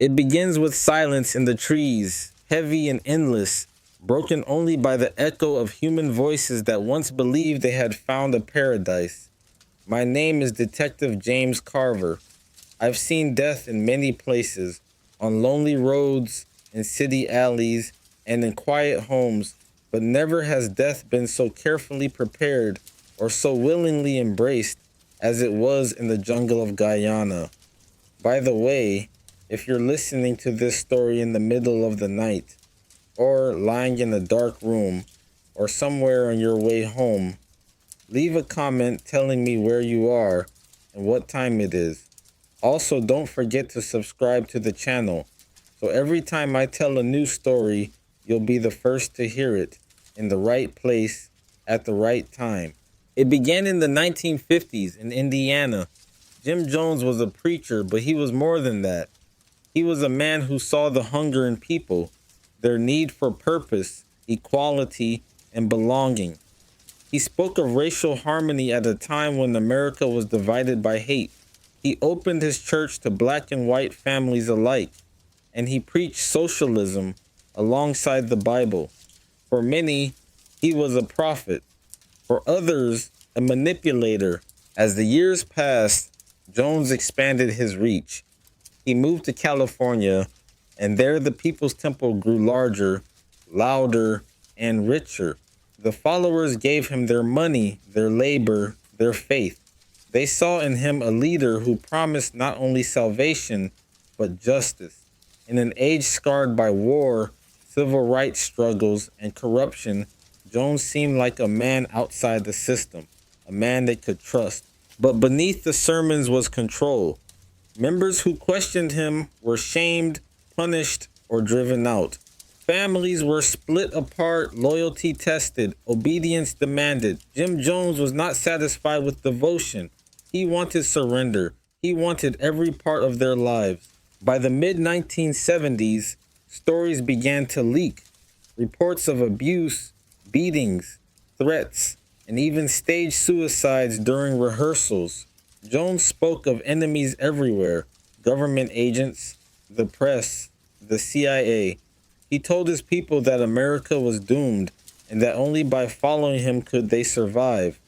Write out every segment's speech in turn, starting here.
It begins with silence in the trees, heavy and endless, broken only by the echo of human voices that once believed they had found a paradise. My name is Detective James Carver. I've seen death in many places, on lonely roads, in city alleys, and in quiet homes, but never has death been so carefully prepared or so willingly embraced as it was in the jungle of Guyana. By the way, if you're listening to this story in the middle of the night, or lying in a dark room, or somewhere on your way home, leave a comment telling me where you are and what time it is. Also, don't forget to subscribe to the channel, so every time I tell a new story, you'll be the first to hear it, in the right place, at the right time. It began in the 1950s in Indiana. Jim Jones was a preacher, but he was more than that. He was a man who saw the hunger in people, their need for purpose, equality, and belonging. He spoke of racial harmony at a time when America was divided by hate. He opened his church to black and white families alike, and he preached socialism alongside the Bible. For many, he was a prophet. For others, a manipulator. As the years passed, Jones expanded his reach. He moved to California, and there the People's Temple grew larger, louder, and richer. The followers gave him their money, their labor, their faith. They saw in him a leader who promised not only salvation, but justice. In an age scarred by war, civil rights struggles, and corruption, Jones seemed like a man outside the system, a man they could trust. But beneath the sermons was control. Members who questioned him were shamed, punished, or driven out. Families were split apart, loyalty tested, obedience demanded. Jim Jones was not satisfied with devotion. He wanted surrender. He wanted every part of their lives. By the mid-1970s, stories began to leak. Reports of abuse, beatings, threats, and even staged suicides during rehearsals. Jones spoke of enemies everywhere, government agents, the press, the CIA. He told his people that America was doomed and that only by following him could they survive.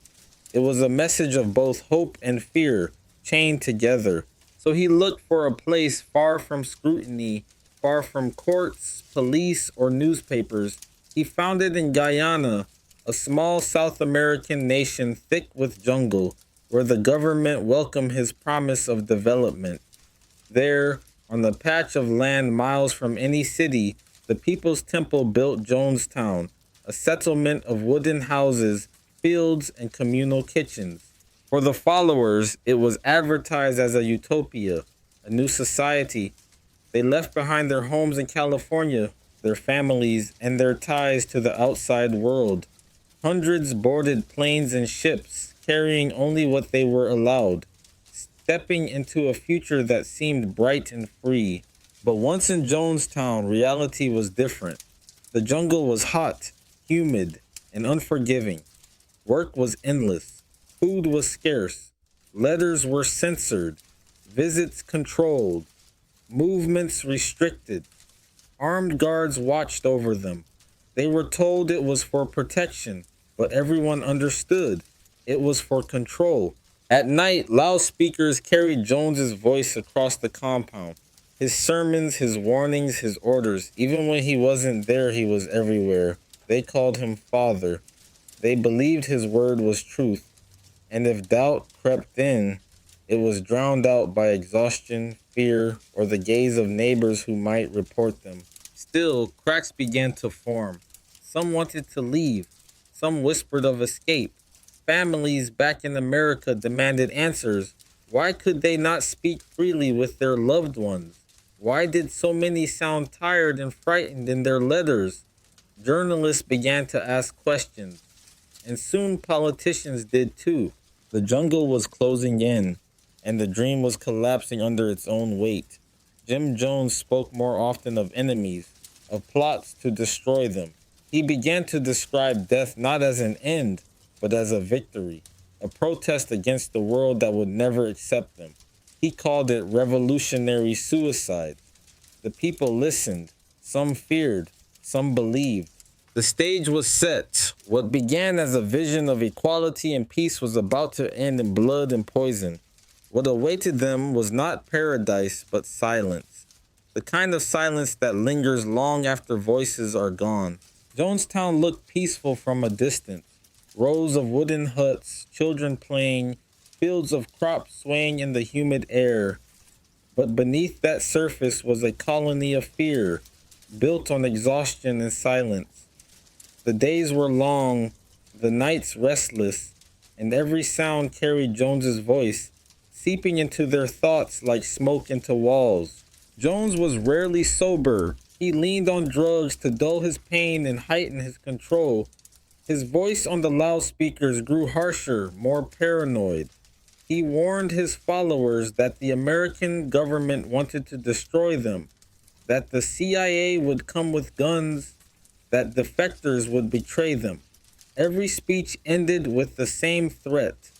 It was a message of both hope and fear, chained together. So he looked for a place far from scrutiny, far from courts, police, or newspapers. He found it in Guyana, a small South American nation thick with jungle, where the government welcomed his promise of development. There, on the patch of land miles from any city, the People's Temple built Jonestown, a settlement of wooden houses, fields, and communal kitchens. For the followers, it was advertised as a utopia, a new society. They left behind their homes in California, their families, and their ties to the outside world. Hundreds boarded planes and ships, carrying only what they were allowed, stepping into a future that seemed bright and free. But once in Jonestown, reality was different. The jungle was hot, humid, and unforgiving. Work was endless. Food was scarce. Letters were censored. Visits controlled. Movements restricted. Armed guards watched over them. They were told it was for protection, but everyone understood it was for control. At night, loudspeakers carried Jones's voice across the compound. His sermons, his warnings, his orders. Even when he wasn't there, he was everywhere. They called him Father. They believed his word was truth. And if doubt crept in, it was drowned out by exhaustion, fear, or the gaze of neighbors who might report them. Still, cracks began to form. Some wanted to leave. Some whispered of escape. Families back in America demanded answers. Why could they not speak freely with their loved ones? Why did so many sound tired and frightened in their letters? Journalists began to ask questions, and soon politicians did too. The jungle was closing in, and the dream was collapsing under its own weight. Jim Jones spoke more often of enemies, of plots to destroy them. He began to describe death not as an end, but as a victory, a protest against the world that would never accept them. He called it revolutionary suicide. The people listened. Some feared. Some believed. The stage was set. What began as a vision of equality and peace was about to end in blood and poison. What awaited them was not paradise, but silence. The kind of silence that lingers long after voices are gone. Jonestown looked peaceful from a distance. Rows of wooden huts, children playing, fields of crops swaying in the humid air. But beneath that surface was a colony of fear, built on exhaustion and silence. The days were long, the nights restless, and every sound carried Jones's voice, seeping into their thoughts like smoke into walls. Jones was rarely sober. He leaned on drugs to dull his pain and heighten his control. His voice on the loudspeakers grew harsher, more paranoid. He warned his followers that the American government wanted to destroy them, that the CIA would come with guns, that defectors would betray them. Every speech ended with the same threat.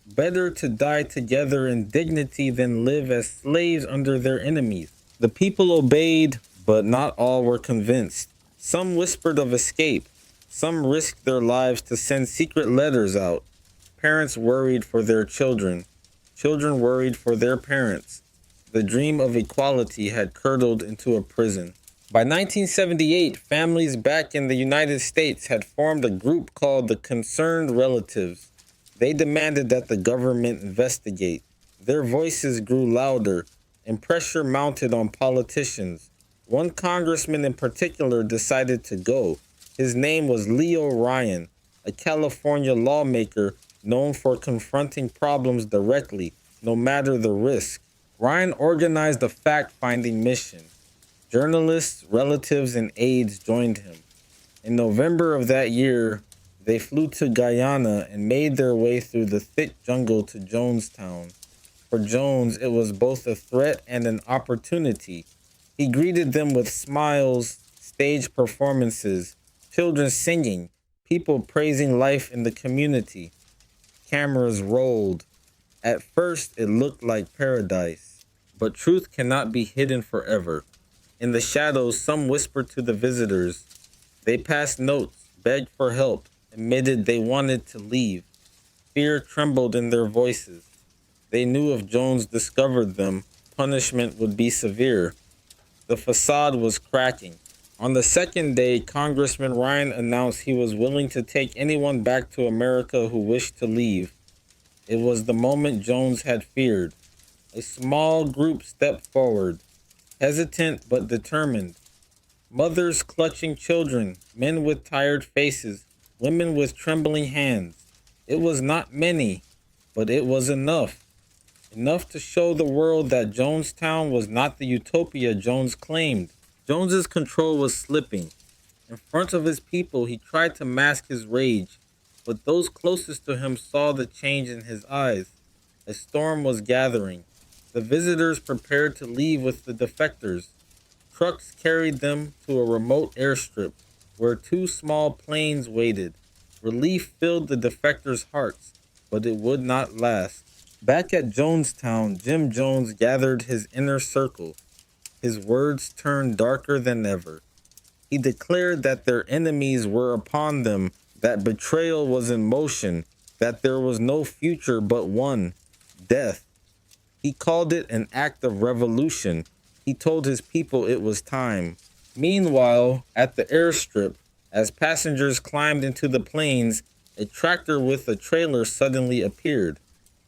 Better to die together in dignity than live as slaves under their enemies. The people obeyed, but not all were convinced. Some whispered of escape. Some risked their lives to send secret letters out. Parents worried for their children. Children worried for their parents. The dream of equality had curdled into a prison. By 1978, families back in the United States had formed a group called the Concerned Relatives. They demanded that the government investigate. Their voices grew louder, and pressure mounted on politicians. One congressman in particular decided to go. His name was Leo Ryan, a California lawmaker known for confronting problems directly, no matter the risk. Ryan organized a fact-finding mission. Journalists, relatives, and aides joined him. In November of that year, they flew to Guyana and made their way through the thick jungle to Jonestown. For Jones, it was both a threat and an opportunity. He greeted them with smiles, stage performances, children singing, people praising life in the community. Cameras rolled. At first, it looked like paradise. But truth cannot be hidden forever. In the shadows, some whispered to the visitors. They passed notes, begged for help, admitted they wanted to leave. Fear trembled in their voices. They knew if Jones discovered them, punishment would be severe. The facade was cracking. On the second day, Congressman Ryan announced he was willing to take anyone back to America who wished to leave. It was the moment Jones had feared. A small group stepped forward, hesitant but determined. Mothers clutching children, men with tired faces, women with trembling hands. It was not many, but it was enough. Enough to show the world that Jonestown was not the utopia Jones claimed. Jones's control was slipping. In front of his people, he tried to mask his rage, but those closest to him saw the change in his eyes. A storm was gathering. The visitors prepared to leave with the defectors. Trucks carried them to a remote airstrip where two small planes waited. Relief filled the defectors' hearts, but it would not last. Back at Jonestown, Jim Jones gathered his inner circle. His words turned darker than ever. He declared that their enemies were upon them, that betrayal was in motion, that there was no future but one, death. He called it an act of revolution. He told his people it was time. Meanwhile, at the airstrip, as passengers climbed into the planes, a tractor with a trailer suddenly appeared.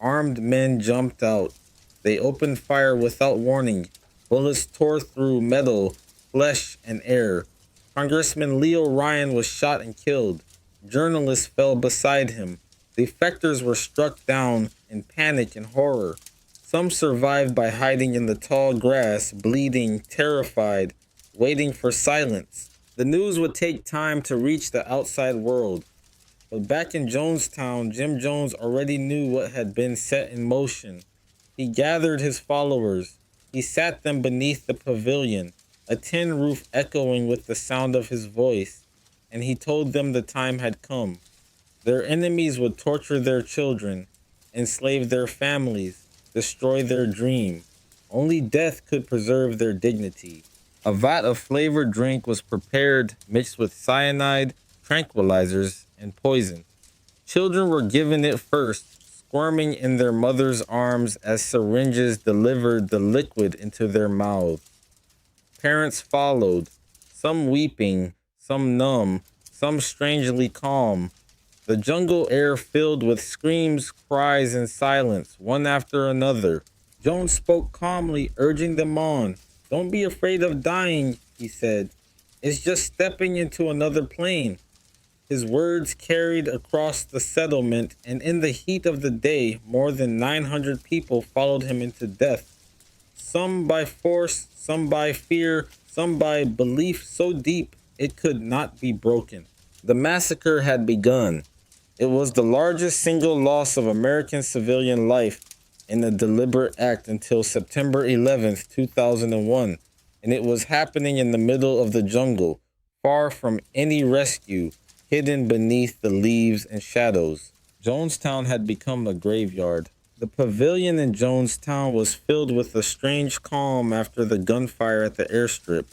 Armed men jumped out. They opened fire without warning. Bullets tore through metal, flesh, and air. Congressman Leo Ryan was shot and killed. Journalists fell beside him. Defectors were struck down in panic and horror. Some survived by hiding in the tall grass, bleeding, terrified, waiting for silence. The news would take time to reach the outside world. But back in Jonestown, Jim Jones already knew what had been set in motion. He gathered his followers. He sat them beneath the pavilion, a tin roof echoing with the sound of his voice, and he told them the time had come. Their enemies would torture their children, enslave their families, destroy their dream. Only death could preserve their dignity. A vat of flavored drink was prepared mixed with cyanide, tranquilizers, and poison. Children were given it first, squirming in their mother's arms as syringes delivered the liquid into their mouths. Parents followed, some weeping, some numb, some strangely calm. The jungle air filled with screams, cries, and silence, one after another. Jones spoke calmly, urging them on. Don't be afraid of dying, he said. It's just stepping into another plane. His words carried across the settlement, and in the heat of the day, more than 900 people followed him into death. Some by force, some by fear, some by belief so deep it could not be broken. The massacre had begun. It was the largest single loss of American civilian life in a deliberate act until September 11th, 2001, and it was happening in the middle of the jungle, far from any rescue, hidden beneath the leaves and shadows. Jonestown had become a graveyard. The pavilion in Jonestown was filled with a strange calm after the gunfire at the airstrip.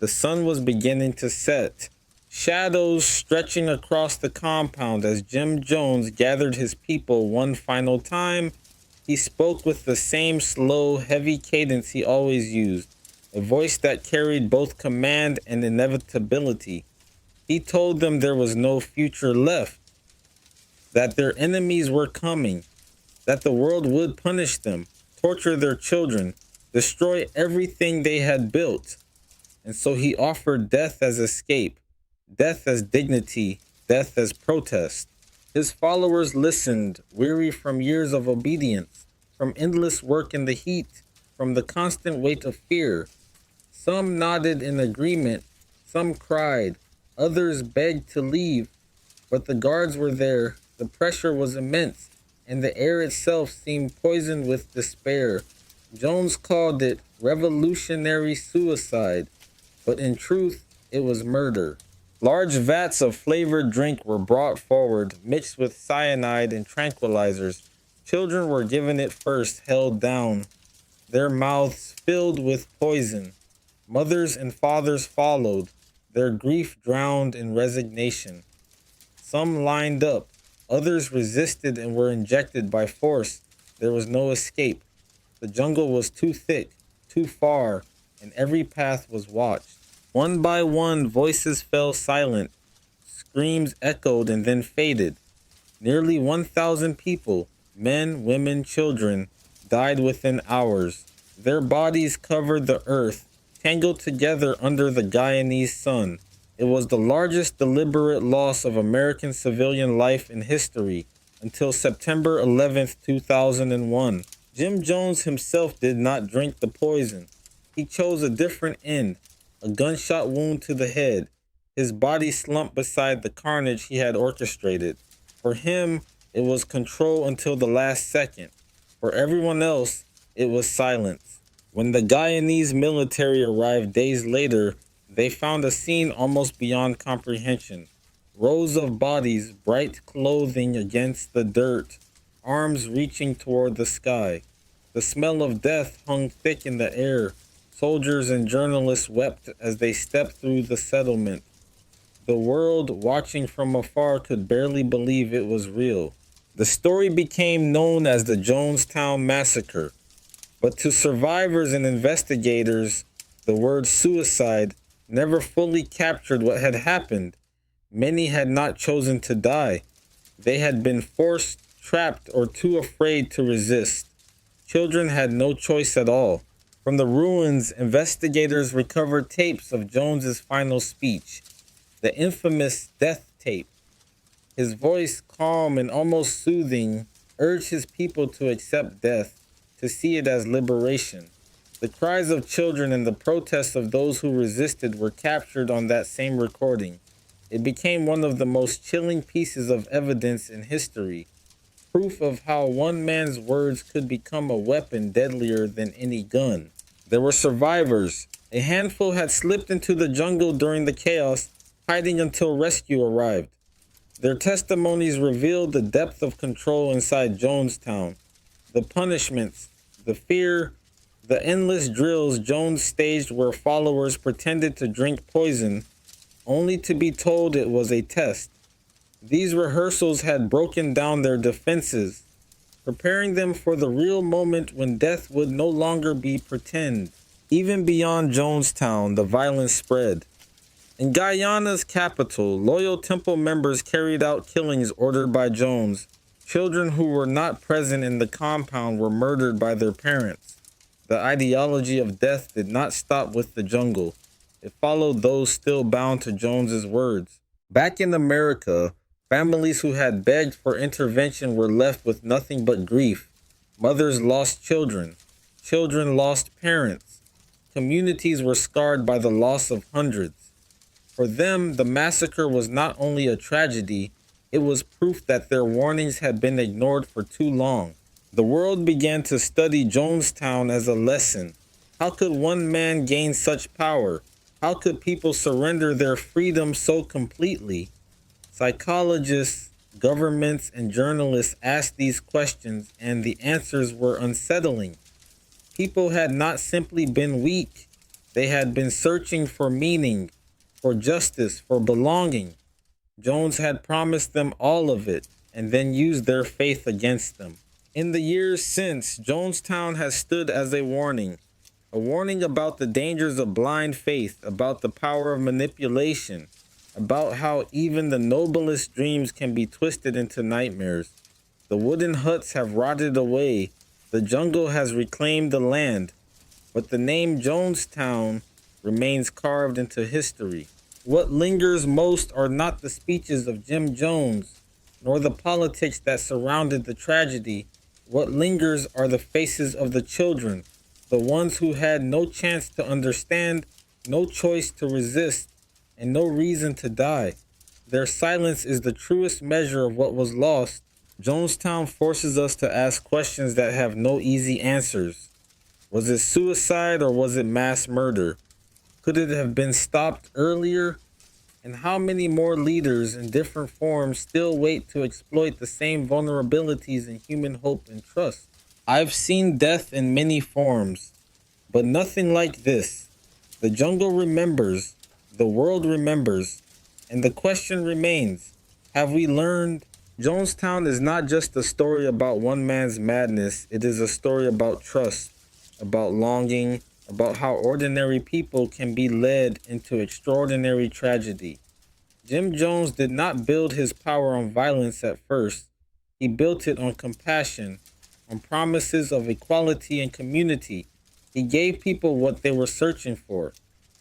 The sun was beginning to set, shadows stretching across the compound as Jim Jones gathered his people one final time. He spoke with the same slow, heavy cadence he always used, a voice that carried both command and inevitability. He told them there was no future left, that their enemies were coming, that the world would punish them, torture their children, destroy everything they had built. And so he offered death as escape, death as dignity, death as protest. His followers listened, weary from years of obedience, from endless work in the heat, from the constant weight of fear. Some nodded in agreement, some cried, others begged to leave, but the guards were there, the pressure was immense, and the air itself seemed poisoned with despair. Jones called it revolutionary suicide, but in truth, it was murder. Large vats of flavored drink were brought forward, mixed with cyanide and tranquilizers. Children were given it first, held down, their mouths filled with poison. Mothers and fathers followed, their grief drowned in resignation. Some lined up, others resisted and were injected by force. There was no escape. The jungle was too thick, too far, and every path was watched. One by one, voices fell silent. Screams echoed and then faded. Nearly 1,000 people, men, women, children, died within hours. Their bodies covered the earth, tangled together under the Guyanese sun. It was the largest deliberate loss of American civilian life in history until September 11th, 2001. Jim Jones himself did not drink the poison. He chose a different end, a gunshot wound to the head. His body slumped beside the carnage he had orchestrated. For him, it was control until the last second. For everyone else, it was silence. When the Guyanese military arrived days later, they found a scene almost beyond comprehension. Rows of bodies, bright clothing against the dirt, arms reaching toward the sky. The smell of death hung thick in the air. Soldiers and journalists wept as they stepped through the settlement. The world, watching from afar, could barely believe it was real. The story became known as the Jonestown Massacre. But to survivors and investigators, the word suicide never fully captured what had happened. Many had not chosen to die. They had been forced, trapped, or too afraid to resist. Children had no choice at all. From the ruins, investigators recovered tapes of Jones's final speech, the infamous death tape. His voice, calm and almost soothing, urged his people to accept death, to see it as liberation. The cries of children and the protests of those who resisted were captured on that same recording. It became one of the most chilling pieces of evidence in history, proof of how one man's words could become a weapon deadlier than any gun. There were survivors. A handful had slipped into the jungle during the chaos, hiding until rescue arrived. Their testimonies revealed the depth of control inside Jonestown, the punishments, the fear, The endless drills Jones staged where followers pretended to drink poison only to be told it was a test. These rehearsals had broken down their defenses, preparing them for the real moment when death would no longer be pretend. Even beyond Jonestown, the violence spread. In Guyana's capital, loyal temple members carried out killings ordered by Jones. Children who were not present in the compound were murdered by their parents. The ideology of death did not stop with the jungle. It followed those still bound to Jones's words. Back in America, families who had begged for intervention were left with nothing but grief. Mothers lost children. Children lost parents. Communities were scarred by the loss of hundreds. For them, the massacre was not only a tragedy, it was proof that their warnings had been ignored for too long. The world began to study Jonestown as a lesson. How could one man gain such power? How could people surrender their freedom so completely? Psychologists, governments, and journalists asked these questions, and the answers were unsettling. People had not simply been weak. They had been searching for meaning, for justice, for belonging. Jones had promised them all of it, and then used their faith against them. In the years since, Jonestown has stood as a warning about the dangers of blind faith, about the power of manipulation, about how even the noblest dreams can be twisted into nightmares. The wooden huts have rotted away, the jungle has reclaimed the land, but the name Jonestown remains carved into history. What lingers most are not the speeches of Jim Jones, nor the politics that surrounded the tragedy. What lingers are the faces of the children, the ones who had no chance to understand, no choice to resist, and no reason to die. Their silence is the truest measure of what was lost. Jonestown forces us to ask questions that have no easy answers. Was it suicide or was it mass murder? Could it have been stopped earlier? And how many more leaders in different forms still wait to exploit the same vulnerabilities in human hope and trust? I've seen death in many forms, but nothing like this. The jungle remembers, the world remembers, and the question remains, have we learned? Jonestown is not just a story about one man's madness, it is a story about trust, about longing, about how ordinary people can be led into extraordinary tragedy. Jim Jones did not build his power on violence at first. He built it on compassion, on promises of equality and community. He gave people what they were searching for.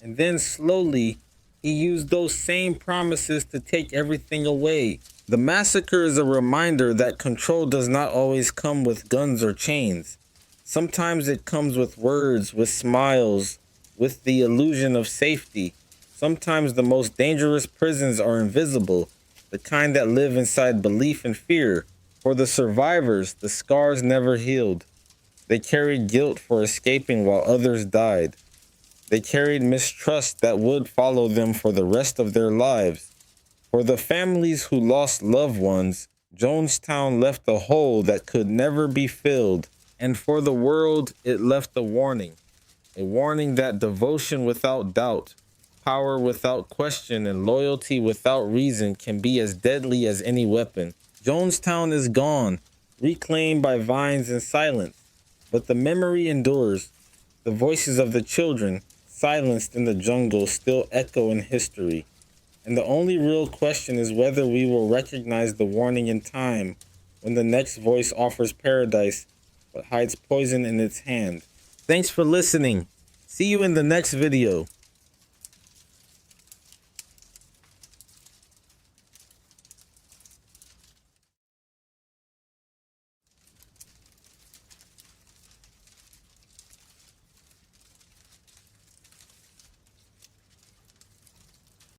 And then slowly, he used those same promises to take everything away. The massacre is a reminder that control does not always come with guns or chains. Sometimes it comes with words, with smiles, with the illusion of safety. Sometimes the most dangerous prisons are invisible, the kind that live inside belief and fear. For the survivors, the scars never healed. They carried guilt for escaping while others died. They carried mistrust that would follow them for the rest of their lives. For the families who lost loved ones, Jonestown left a hole that could never be filled. And for the world, it left a warning that devotion without doubt, power without question, and loyalty without reason can be as deadly as any weapon. Jonestown is gone, reclaimed by vines and silence, but the memory endures. The voices of the children, silenced in the jungle, still echo in history. And the only real question is whether we will recognize the warning in time, when the next voice offers paradise but hides poison in its hand. Thanks for listening. See you in the next video.